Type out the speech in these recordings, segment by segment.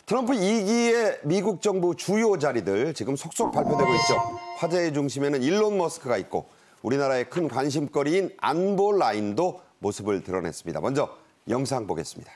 트럼프 2기의 미국 정부 주요 자리들 지금 속속 발표되고 있죠. 화제의 중심에는 일론 머스크가 있고 우리나라의 큰 관심거리인 안보 라인도 모습을 드러냈습니다. 먼저 영상 보겠습니다.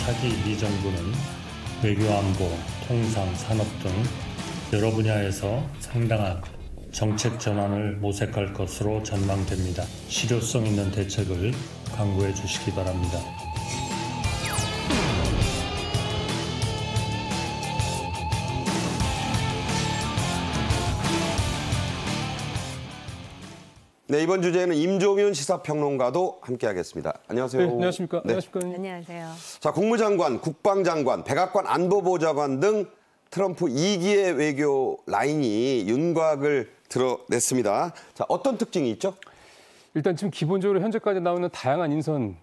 차기 미 정부는 외교안보, 통상, 산업 등 여러 분야에서 상당한 정책 전환을 모색할 것으로 전망됩니다. 실효성 있는 대책을 강구해 주시기 바랍니다. 네, 이번 주제에는 임종윤 시사평론가도 함께하겠습니다. 안녕하세요. 네, 안녕하십니까. 네. 안녕하세요. 자, 국무장관, 국방장관, 백악관 안보보좌관 등 트럼프 2기의 외교 라인이 윤곽을 드러냈습니다. 자, 어떤 특징이 있죠? 일단 지금 기본적으로 현재까지 나오는 다양한 인선,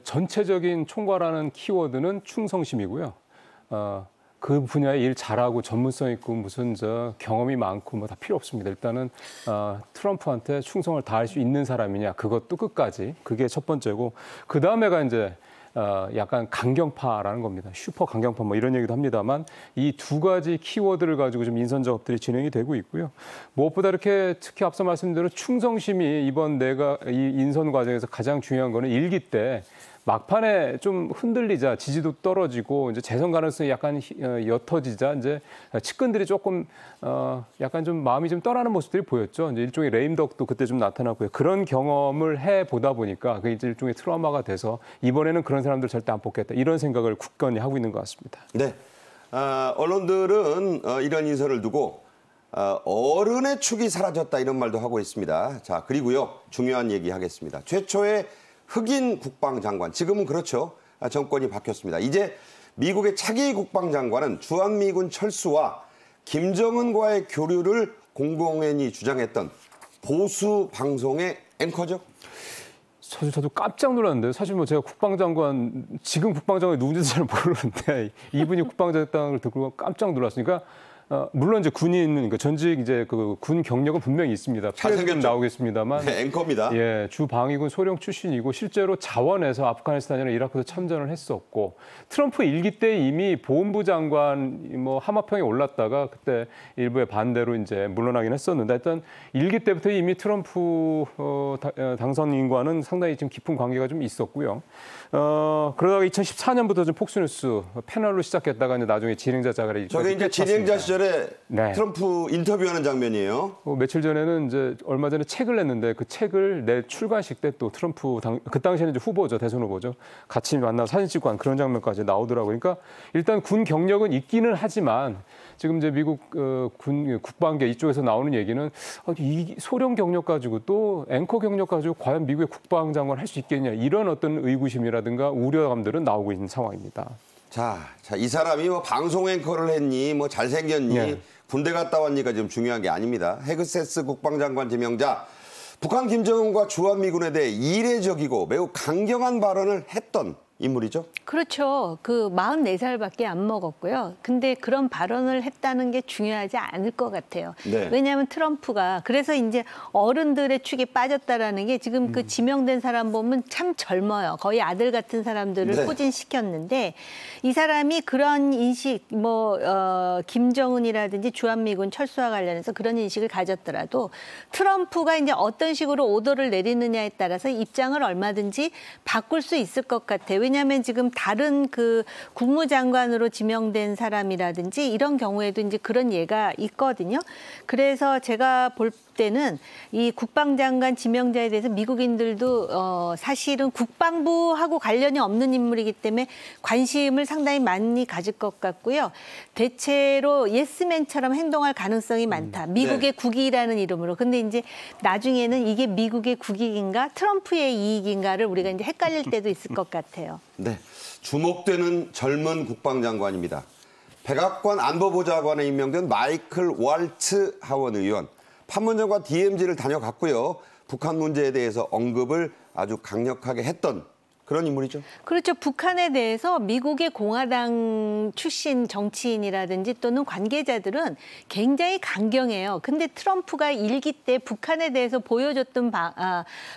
전체적인 총괄하는 키워드는 충성심이고요. 그 분야에 일 잘하고 전문성 있고 무슨 경험이 많고 뭐 다 필요 없습니다. 일단은 트럼프한테 충성을 다할 수 있는 사람이냐, 그것도 끝까지. 그게 첫 번째고, 그 다음에가 이제 약간 강경파라는 겁니다. 슈퍼 강경파 뭐 이런 얘기도 합니다만, 이 두 가지 키워드를 가지고 좀 인선 작업들이 진행이 되고 있고요. 무엇보다 이렇게 특히 앞서 말씀드린 충성심이 이번 이 인선 과정에서 가장 중요한 거는 1기 때 막판에 좀 흔들리자, 지지도 떨어지고 이제 재선 가능성이 약간 옅어지자 이제 측근들이 조금 약간 좀 마음이 좀 떠나는 모습들이 보였죠. 이제 일종의 레임덕도 그때 좀 나타났고요. 그런 경험을 해 보다 보니까 그게 이제 일종의 트라우마가 돼서 이번에는 그런 사람들 절대 안 뽑겠다, 이런 생각을 굳건히 하고 있는 것 같습니다. 네, 언론들은 이런 인선을 두고 어른의 축이 사라졌다 이런 말도 하고 있습니다. 자, 그리고요, 중요한 얘기 하겠습니다. 최초의 흑인 국방장관, 지금은 그렇죠. 정권이 바뀌었습니다. 이제 미국의 차기 국방장관은 주한미군 철수와 김정은과의 교류를 공공연히 주장했던 보수 방송의 앵커죠. 사실 저도 깜짝 놀랐는데요. 사실 뭐 제가 지금 국방장관이 누군지도 잘 모르는데 이분이 국방장관 됐다는 걸 듣고 깜짝 놀랐으니까. 물론 이제 그러니까 전직 이제 그 군 경력은 분명히 있습니다. 잘생겼죠. 나오겠습니다만. 네, 앵커입니다. 예, 주방위군 소령 출신이고 실제로 자원에서 아프가니스탄이나 이라크에서 참전을 했었고, 트럼프 1기 때 이미 보훈부 장관 뭐 하마평에 올랐다가 그때 일부의 반대로 이제 물러나긴 했었는데, 일단 1기 때부터 이미 트럼프 당선인과는 상당히 좀 깊은 관계가 좀 있었고요. 그러다가 2014년부터 좀 폭스뉴스 패널로 시작했다가 이제 나중에 진행자 자리에. 저게 이제 진행자 시절에 네. 트럼프 인터뷰하는 장면이에요. 며칠 전에는 이제 얼마 전에 책을 냈는데 그 책을 내 출간식 때 또 트럼프 그 당시에는 이제 후보죠, 대선 후보죠. 같이 만나서 사진 찍고 한 그런 장면까지 나오더라고요. 그러니까 일단 군 경력은 있기는 하지만 지금 이제 미국 군 국방계 이쪽에서 나오는 얘기는 이 소령 경력 가지고 또 앵커 경력 가지고 과연 미국의 국방장관 할 수 있겠냐, 이런 어떤 의구심이라든가 우려감들은 나오고 있는 상황입니다. 자, 이 사람이 뭐 방송 앵커를 했니, 뭐 잘생겼니, 네. 군대 갔다 왔니가 지금 중요한 게 아닙니다. 헤그세스 국방장관 지명자, 북한 김정은과 주한미군에 대해 이례적이고 매우 강경한 발언을 했던 인물이죠? 그렇죠. 44살밖에 안 먹었고요. 근데 그런 발언을 했다는 게 중요하지 않을 것 같아요. 네. 왜냐하면 트럼프가 그래서 이제 어른들의 축에 빠졌다라는 게 지금 그 지명된 사람 보면 참 젊어요. 거의 아들 같은 사람들을 네. 포진시켰는데, 이 사람이 그런 인식, 김정은이라든지 주한미군 철수와 관련해서 그런 인식을 가졌더라도 트럼프가 이제 어떤 식으로 오더를 내리느냐에 따라서 입장을 얼마든지 바꿀 수 있을 것 같아요. 왜냐하면 지금 다른 국무장관으로 지명된 사람이라든지 이런 경우에도 이제 그런 예가 있거든요. 그래서 제가 볼 때는 이 국방장관 지명자에 대해서 미국인들도 사실은 국방부하고 관련이 없는 인물이기 때문에 관심을 상당히 많이 가질 것 같고요. 대체로 예스맨처럼 행동할 가능성이 많다. 미국의 네. 국익이라는 이름으로. 근데 이제 나중에는 이게 미국의 국익인가 트럼프의 이익인가를 우리가 이제 헷갈릴 때도 있을 것 같아요. 네. 주목되는 젊은 국방장관입니다. 백악관 안보보좌관에 임명된 마이클 월츠 하원 의원. 판문점과 DMZ를 다녀갔고요. 북한 문제에 대해서 언급을 아주 강력하게 했던 그런 인물이죠. 그렇죠. 북한에 대해서 미국의 공화당 출신 정치인이라든지 또는 관계자들은 굉장히 강경해요. 근데 트럼프가 일기 때 북한에 대해서 보여줬던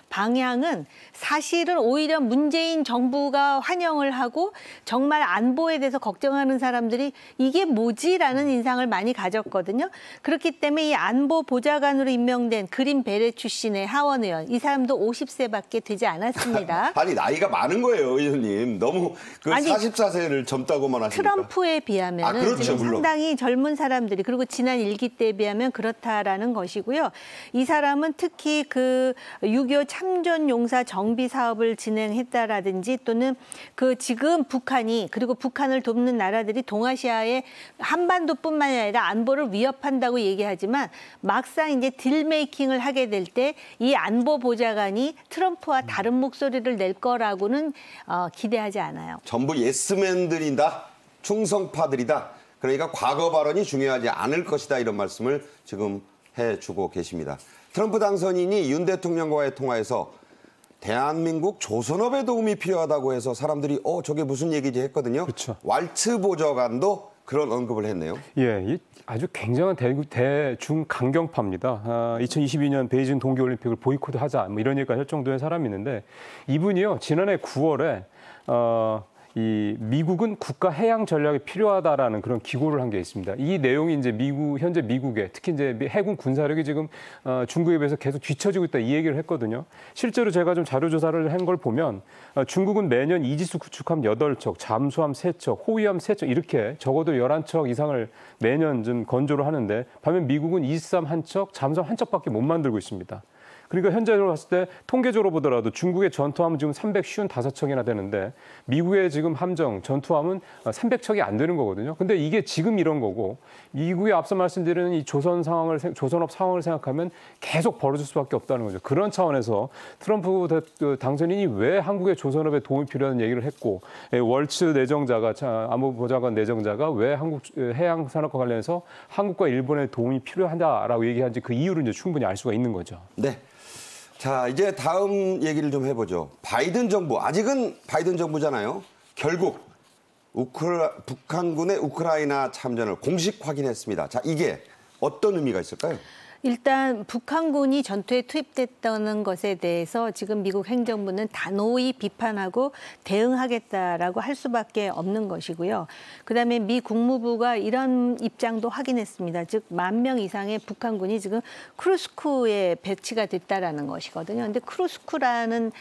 방향은 사실은 오히려 문재인 정부가 환영을 하고 정말 안보에 대해서 걱정하는 사람들이 이게 뭐지라는 인상을 많이 가졌거든요. 그렇기 때문에 이 안보 보좌관으로 임명된 그린 베레 출신의 하원 의원, 이 사람도 50세밖에 되지 않았습니다. 아니 나이가 많은 거예요, 의원님. 너무 그 44세를 젊다고만 하시니까. 트럼프에 비하면 그렇죠, 지금 물론. 상당히 젊은 사람들이 그리고 지난 일기 때에 비하면 그렇다라는 것이고요. 이 사람은 특히 그 6.25 참전 용사 정비 사업을 진행했다라든지 또는 그 지금 북한이 그리고 북한을 돕는 나라들이 동아시아의 한반도뿐만 아니라 안보를 위협한다고 얘기하지만 막상 이제 딜메이킹을 하게 될 때 이 안보 보좌관이 트럼프와 다른 목소리를 낼 거라고는 기대하지 않아요. 전부 예스맨들이다, 충성파들이다. 그러니까 과거 발언이 중요하지 않을 것이다 이런 말씀을 지금 해주고 계십니다. 트럼프 당선인이 윤 대통령과의 통화에서 대한민국 조선업의 도움이 필요하다고 해서 사람들이 저게 무슨 얘기지 했거든요. 그렇죠. 왈츠 보좌관도 그런 언급을 했네요. 예, 아주 굉장한 대중 강경파입니다. 2022년 베이징 동계올림픽을 보이콧하자 뭐 이런 얘기가 할 정도의 사람이 있는데 이분이요 지난해 9월에 이 미국은 국가 해양 전략이 필요하다라는 그런 기고를 한 게 있습니다. 이 내용이 이제 현재 미국의 특히 이제 해군 군사력이 지금 중국에 비해서 계속 뒤처지고 있다 이 얘기를 했거든요. 실제로 제가 좀 자료 조사를 한 걸 보면 중국은 매년 이지스 구축함 8척, 잠수함 3척, 호위함 3척 이렇게 적어도 11척 이상을 매년 좀 건조를 하는데 반면 미국은 이지스함 1척, 잠수함 1척밖에 못 만들고 있습니다. 그러니까 현재로 봤을 때 통계적으로 보더라도 중국의 전투함은 지금 355척이나 되는데 미국의 지금 함정, 전투함은 300척이 안 되는 거거든요. 근데 이게 지금 이런 거고 미국이 앞서 말씀드린 이 조선업 상황을 생각하면 계속 벌어질 수밖에 없다는 거죠. 그런 차원에서 트럼프 당선인이 왜 한국의 조선업에 도움이 필요하다는 얘기를 했고 월츠 내정자가 안보보좌관 내정자가 왜 한국 해양 산업과 관련해서 한국과 일본의 도움이 필요하다라고 얘기한지 그 이유를 이제 충분히 알 수가 있는 거죠. 네. 자, 이제 다음 얘기를 좀 해보죠. 바이든 정부, 아직은 바이든 정부잖아요. 결국 북한군의 우크라이나 참전을 공식 확인했습니다. 자, 이게 어떤 의미가 있을까요? 일단 북한군이 전투에 투입됐다는 것에 대해서 지금 미국 행정부는 단호히 비판하고 대응하겠다라고 할 수밖에 없는 것이고요. 그다음에 미 국무부가 이런 입장도 확인했습니다. 즉 10,000명 이상의 북한군이 지금 크루스크에 배치가 됐다라는 것이거든요. 근데 크루스크라는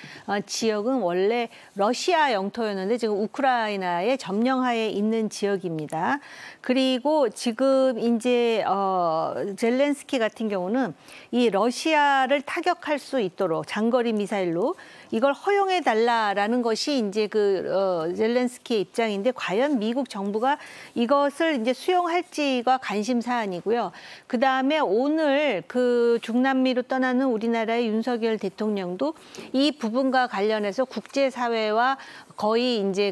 지역은 원래 러시아 영토였는데 지금 우크라이나의 점령하에 있는 지역입니다. 그리고 지금 이제 젤렌스키 같은 경우는 이 러시아를 타격할 수 있도록 장거리 미사일로 이걸 허용해 달라라는 것이 이제 젤렌스키의 입장인데 과연 미국 정부가 이것을 이제 수용할지가 관심 사안이고요. 그 다음에 오늘 그 중남미로 떠나는 우리나라의 윤석열 대통령도 이 부분과 관련해서 국제사회와 거의 이제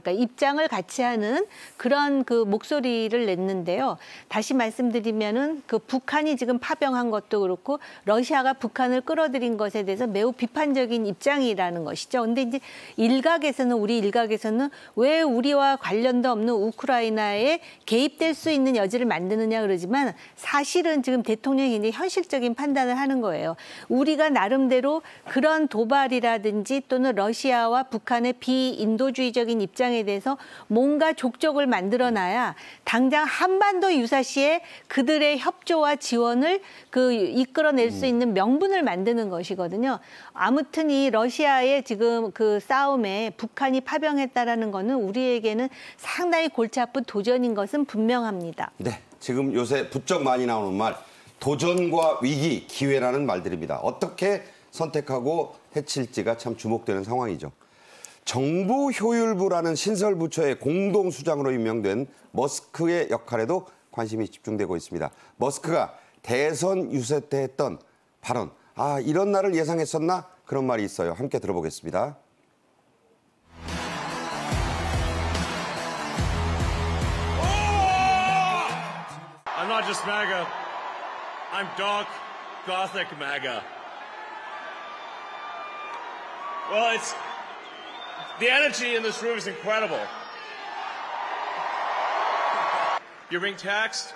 입장을 같이 하는 그런 그 목소리를 냈는데요. 다시 말씀드리면은 그 북한이 지금 파병한 것도 그렇고 러시아가 북한을 끌어들인 것에 대해서 매우 비판적인 입장이라는 것이죠. 근데 이제 우리 일각에서는 왜 우리와 관련도 없는 우크라이나에 개입될 수 있는 여지를 만드느냐 그러지만 사실은 지금 대통령이 굉장히 현실적인 판단을 하는 거예요. 우리가 나름대로 그런 도발이라든지 또는 러시아와 북한의 비인도주의적인 입장에 대해서 뭔가 족적을 만들어놔야 당장 한반도 유사시에 그들의 협조와 지원을 이끌어낼 수 있는 명분을 만드는 것이거든요. 아무튼 이 러시아의 지금 그 싸움에 북한이 파병했다라는 거는 우리에게는 상당히 골치 아픈 도전인 것은 분명합니다. 네, 지금 요새 부쩍 많이 나오는 말 도전과 위기, 기회라는 말들입니다. 어떻게 선택하고 해칠지가 참 주목되는 상황이죠. 정부효율부라는 신설부처의 공동수장으로 임명된 머스크의 역할에도 관심이 집중되고 있습니다. 머스크가 대선 유세 때 했던 발언, 이런 날을 예상했었나? 그런 말이 있어요. 함께 들어보겠습니다. not just MAGA. I'm dark, gothic MAGA. Well, the energy in this room is incredible. You're being taxed.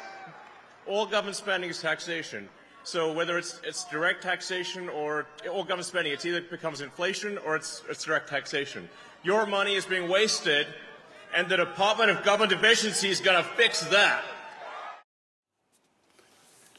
All government spending is taxation. So whether it's direct taxation or all government spending, it either becomes inflation or it's direct taxation. Your money is being wasted, and the Department of Government Efficiency is going to fix that.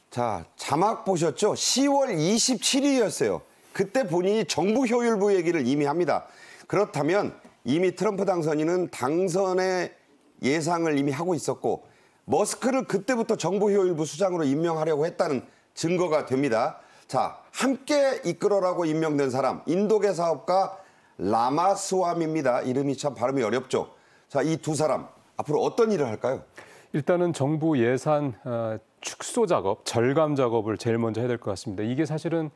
자, 자막 보셨죠? 10월 27일이었어요. 그때 본인이 정부 효율부 얘기를 이미 합니다. 그렇다면 이미 트럼프 당선인은 당선의 예상을 이미 하고 있었고 머스크를 그때부터 정부 효율부 수장으로 임명하려고 했다는 증거가 됩니다. 자, 함께 이끌어라고 임명된 사람, 인도계 사업가 라마스와미입니다. 이름이 참 발음이 어렵죠. 자, 이 두 사람 앞으로 어떤 일을 할까요? 일단은 정부 예산 축소 작업, 절감 작업을 제일 먼저 해야 될 것 같습니다. 이게 사실은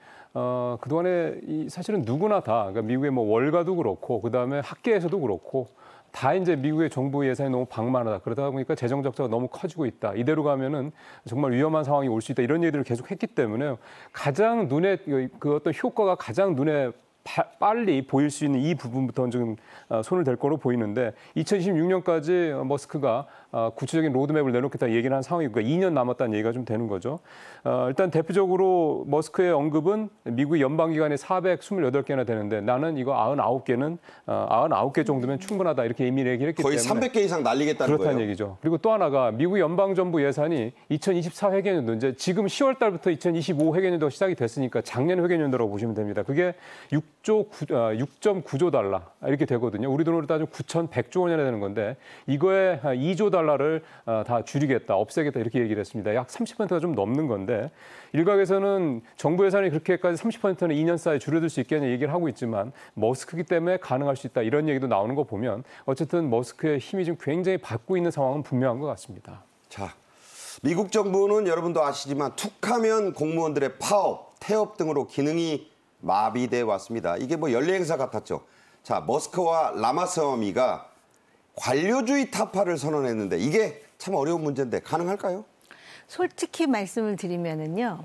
그동안에 사실은 누구나 다, 그러니까 미국의 뭐 월가도 그렇고 그다음에 학계에서도 그렇고 다 이제 미국의 정부 예산이 너무 방만하다. 그러다 보니까 재정 적자가 너무 커지고 있다. 이대로 가면은 정말 위험한 상황이 올 수 있다. 이런 얘기들을 계속 했기 때문에 가장 눈에 그 어떤 효과가 가장 눈에 빨리 보일 수 있는 이 부분부터 좀 손을 댈 거로 보이는데 2026년까지 머스크가 구체적인 로드맵을 내놓겠다 얘기를 한 상황이고 2년 남았다는 얘기가 좀 되는 거죠. 일단 대표적으로 머스크의 언급은 미국의 연방기관이 428개나 되는데 나는 이거 99개 정도면 충분하다 이렇게 이미 얘기를 했기 거의 때문에 300개 이상 날리겠다는 그렇다는 거예요. 얘기죠. 그리고 또 하나가 미국 연방정부 예산이 2024 회계연도 이제 지금 10월 달부터 2025 회계연도가 시작이 됐으니까 작년 회계연도라고 보시면 됩니다. 그게 6.9조 달러 이렇게 되거든요. 우리 돈으로 따지면 9,100조 원이나 되는 건데 이거에 2조 달러를 다 줄이겠다, 없애겠다 이렇게 얘기를 했습니다. 약 30%가 좀 넘는 건데 일각에서는 정부 예산이 그렇게까지 30%는 2년 사이에 줄여들 수 있겠냐 얘기를 하고 있지만 머스크기 때문에 가능할 수 있다 이런 얘기도 나오는 거 보면 어쨌든 머스크의 힘이 좀 굉장히 받고 있는 상황은 분명한 것 같습니다. 자, 미국 정부는 여러분도 아시지만 툭하면 공무원들의 파업, 태업 등으로 기능이 마비돼 왔습니다. 이게 뭐 연례 행사 같았죠. 자, 머스크와 라마스와미가 관료주의 타파를 선언했는데 이게 참 어려운 문제인데 가능할까요? 솔직히 말씀을 드리면은요.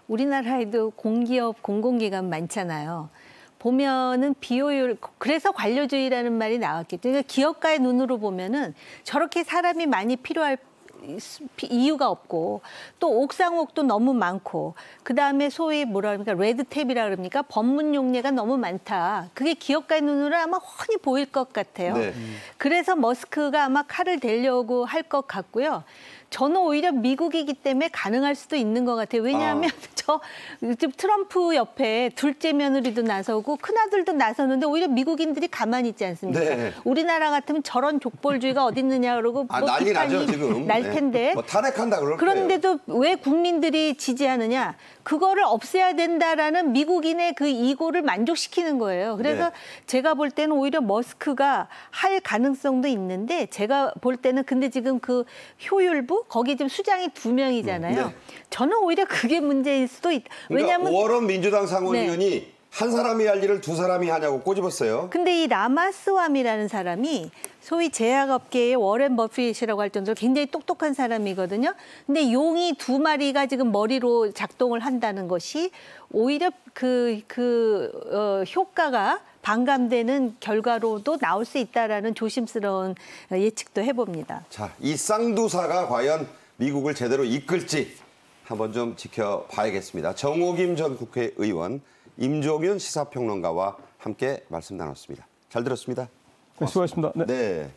우리나라에도 공기업, 공공기관 많잖아요. 보면은 비효율, 그래서 관료주의라는 말이 나왔겠죠. 그러니까 기업가의 눈으로 보면은 저렇게 사람이 많이 필요할 이유가 없고 또 옥상옥도 너무 많고 그다음에 소위 뭐라 그러니까 레드테이프라 그럽니까? 법문 용례가 너무 많다. 그게 기업가의 눈으로 아마 훤히 보일 것 같아요. 네. 그래서 머스크가 아마 칼을 대려고 할 것 같고요. 저는 오히려 미국이기 때문에 가능할 수도 있는 것 같아요. 왜냐하면 저 트럼프 옆에 둘째 며느리도 나서고 큰아들도 나서는데 오히려 미국인들이 가만히 있지 않습니까? 네. 우리나라 같으면 저런 족벌주의가 어디 있느냐 그러고 뭐 난리 나죠, 비판이 지금. 날 텐데. 네. 뭐 탄핵한다 그럴 거예요. 그런데도 왜 국민들이 지지하느냐? 그거를 없애야 된다라는 미국인의 그 이고를 만족시키는 거예요. 그래서 네. 제가 볼 때는 오히려 머스크가 할 가능성도 있는데 제가 볼 때는 근데 지금 그 효율부 거기 지금 수장이 2명이잖아요. 네. 저는 오히려 그게 문제일 수도 있다. 그러니까 왜냐하면 워런 민주당 상원의원이 한 사람이 할 일을 두 사람이 하냐고 꼬집었어요. 근데 이 라마스와미라는 사람이 소위 제약업계의 워렌 버핏이라고 할 정도로 굉장히 똑똑한 사람이거든요. 근데 용이 2마리가 지금 머리로 작동을 한다는 것이 오히려 효과가 반감되는 결과로도 나올 수 있다라는 조심스러운 예측도 해봅니다. 자, 이 쌍두사가 과연 미국을 제대로 이끌지 한번 좀 지켜봐야겠습니다. 정호김 전 국회의원, 임종윤 시사평론가와 함께 말씀 나눴습니다. 잘 들었습니다. 네, 수고하셨습니다. 네. 네.